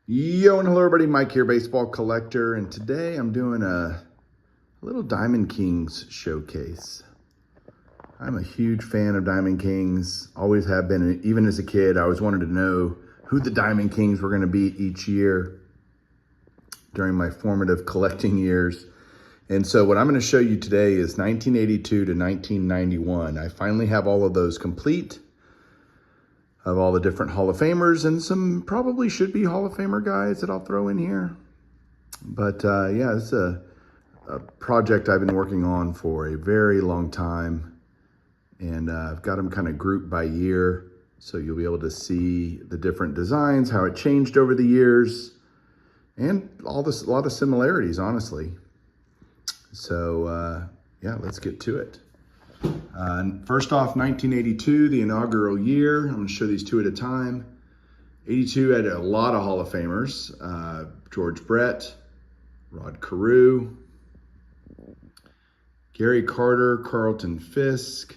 Yo, and hello everybody, Mike here, baseball collector, and today I'm doing a little Diamond Kings showcase. I'm a huge fan of Diamond Kings, always have been, even as a kid. I always wanted to know who the Diamond Kings were going to be each year during my formative collecting years. And so what I'm going to show you today is 1982 to 1991. I finally have all of those complete, of all the different Hall of Famers, and some probably should be Hall of Famer guys that I'll throw in here. But yeah, it's a project I've been working on for a very long time. And I've got them kind of grouped by year. So you'll be able to see the different designs, how it changed over the years, and all this, a lot of similarities, honestly. So yeah, let's get to it. First off, 1982, the inaugural year. I'm going to show these two at a time. 82 had a lot of Hall of Famers. George Brett, Rod Carew, Gary Carter, Carlton Fisk,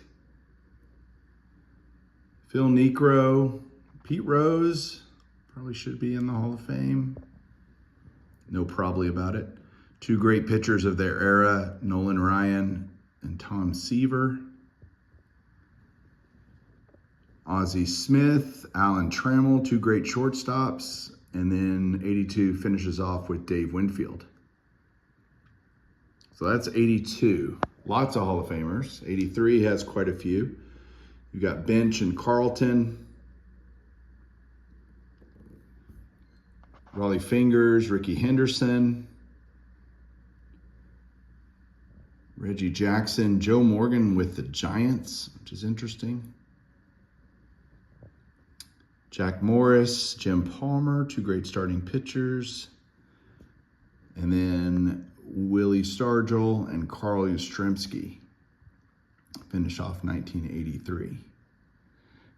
Phil Necro, Pete Rose, probably should be in the Hall of Fame. No probably about it. Two great pitchers of their era, Nolan Ryan and Tom Seaver. Ozzie Smith, Alan Trammell, two great shortstops. And then 82 finishes off with Dave Winfield. So that's 82. Lots of Hall of Famers. 83 has quite a few. You got Bench and Carlton, Raleigh Fingers, Ricky Henderson, Reggie Jackson, Joe Morgan with the Giants, which is interesting. Jack Morris, Jim Palmer, two great starting pitchers. And then Willie Stargell and Carl Yastrzemski finish off 1983.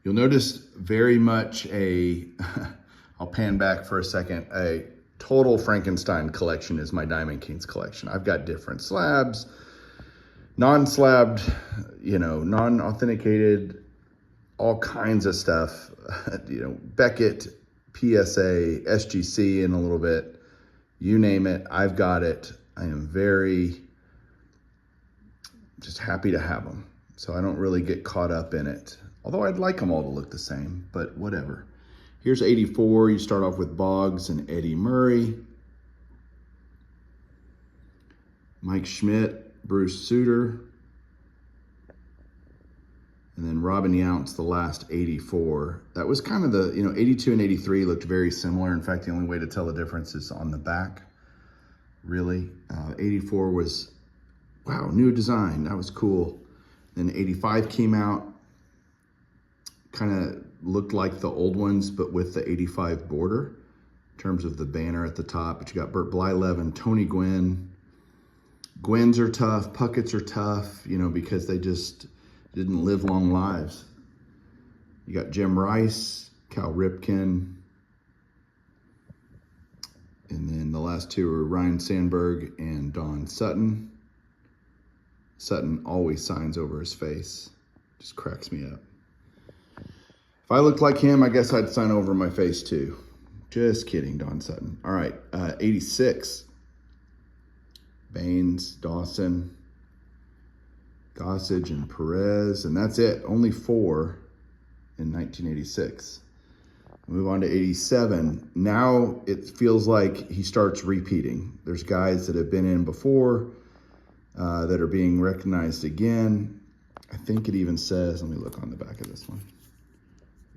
You'll notice very much I'll pan back for a second, a total Frankenstein collection is my Diamond Kings collection. I've got different slabs, non-slabbed, non-authenticated, all kinds of stuff, Beckett, PSA, SGC in a little bit, you name it, I've got it. I am very just happy to have them. So I don't really get caught up in it. Although I'd like them all to look the same, but whatever. Here's 84. You start off with Boggs and Eddie Murray. Mike Schmidt, Bruce Sutter. And then Robin Yount's the last 84. That was kind of the, 82 and 83 looked very similar. In fact, the only way to tell the difference is on the back, really. 84 was, wow, new design. That was cool. Then 85 came out, kind of looked like the old ones, but with the 85 border in terms of the banner at the top. But you got Burt Blyleven, Tony Gwynn. Gwynns are tough, Puckett's are tough, because they just didn't live long lives. You got Jim Rice, Cal Ripken, and then the last two are Ryan Sandberg and Don Sutton. Sutton always signs over his face. Just cracks me up. If I looked like him, I guess I'd sign over my face too. Just kidding, Don Sutton. All right, 86. Baines, Dawson, Gossage, and Perez, and that's it. Only 4 in 1986. Move on to 87. Now it feels like he starts repeating. There's guys that have been in before that are being recognized again. I think it even says, let me look on the back of this one.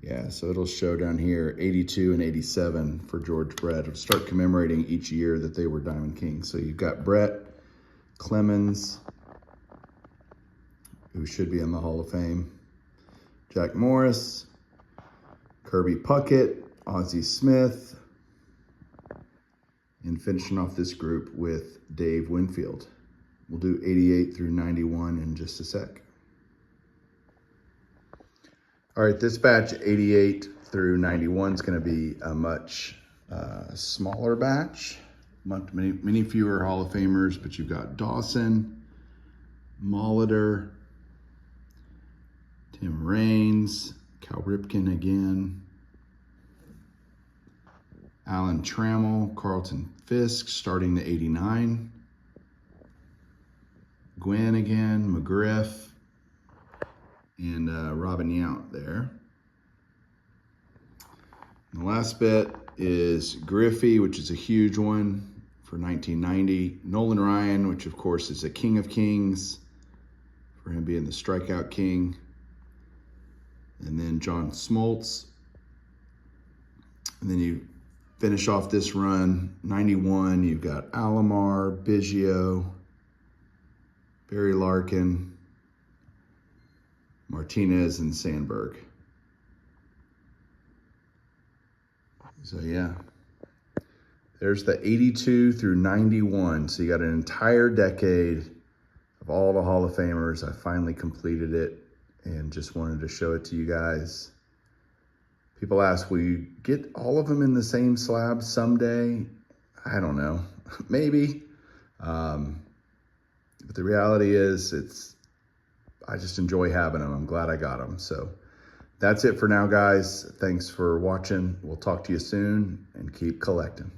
Yeah, so it'll show down here, 82 and 87 for George Brett. It'll start commemorating each year that they were Diamond Kings. So you've got Brett, Clemens, who should be in the Hall of Fame, Jack Morris, Kirby Puckett, Ozzie Smith, and finishing off this group with Dave Winfield. We'll do 88 through 91 in just a sec. All right, this batch, 88 through 91, is going to be a much smaller batch. Many fewer Hall of Famers, but you've got Dawson, Molitor, Tim Raines, Cal Ripken again, Alan Alan Trammell, Carlton Fisk, starting to 89. Gwynn again, McGriff, and Robin Yount there. And the last bit is Griffey, which is a huge one for 1990. Nolan Ryan, which of course is a king of kings, for him being the strikeout king. And then John Smoltz. And then you finish off this run, 91, you've got Alomar, Biggio, Barry Larkin, Martinez, and Sandberg. So yeah, there's the 82 through 91. So you got an entire decade of all the Hall of Famers. I finally completed it and just wanted to show it to you guys. People ask, will you get all of them in the same slab someday? I don't know, maybe. But the reality is I just enjoy having them. I'm glad I got them. So that's it for now, guys. Thanks for watching. We'll talk to you soon and keep collecting.